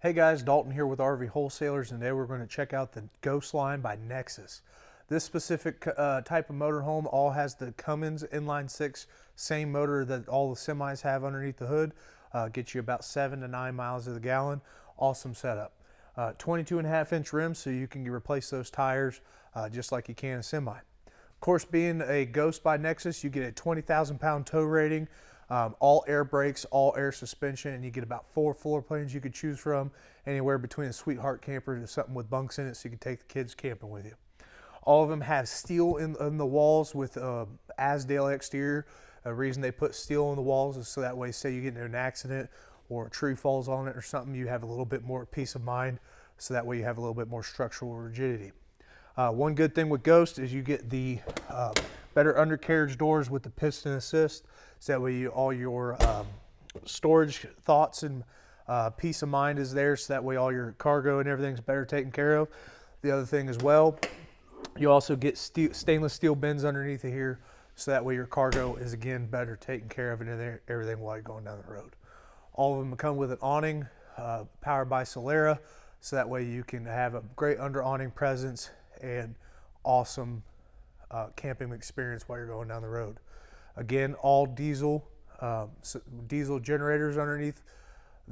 Hey guys, Dalton here with RV Wholesalers, and today we're going to check out the Ghost line by Nexus. This specific type of motorhome all has the Cummins inline 6, same motor that all the semis have underneath the hood. Gets you about 7 to 9 miles to the gallon. Awesome setup. 22.5-inch rims, so you can replace those tires just like you can a semi. Of course, being a Ghost by Nexus, you get a 20,000-pound tow rating. All air brakes, all air suspension, and you get about 4 floor plans you could choose from, anywhere between a sweetheart camper to something with bunks in it so you can take the kids camping with you. All of them have steel in the walls with Asdale exterior. The reason they put steel in the walls is so that way, say you get into an accident or a tree falls on it or something, you have a little bit more peace of mind, so that way you have a little bit more structural rigidity. One good thing with Ghost is you get the better undercarriage doors with the piston assist, so that way all your storage thoughts and peace of mind is there, so that way all your cargo and everything's better taken care of. The other thing as well, you also get stainless steel bins underneath of here, so that way your cargo is again better taken care of and everything while you're going down the road. All of them come with an awning powered by Solera, so that way you can have a great under awning presence and awesome camping experience while you're going down the road. Again, all diesel generators underneath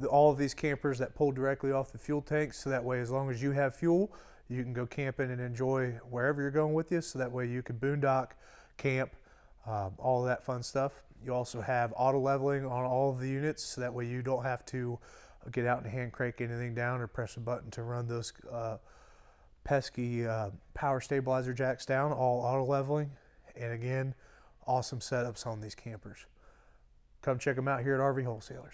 all of these campers that pull directly off the fuel tanks, so that way as long as you have fuel, you can go camping and enjoy wherever you're going with you, so that way you can boondock, camp, all of that fun stuff. You also have auto leveling on all of the units, so that way you don't have to get out and hand crank anything down or press a button to run those pesky power stabilizer jacks down. All auto leveling, and again, awesome setups on these campers. Come check them out here at RV Wholesalers.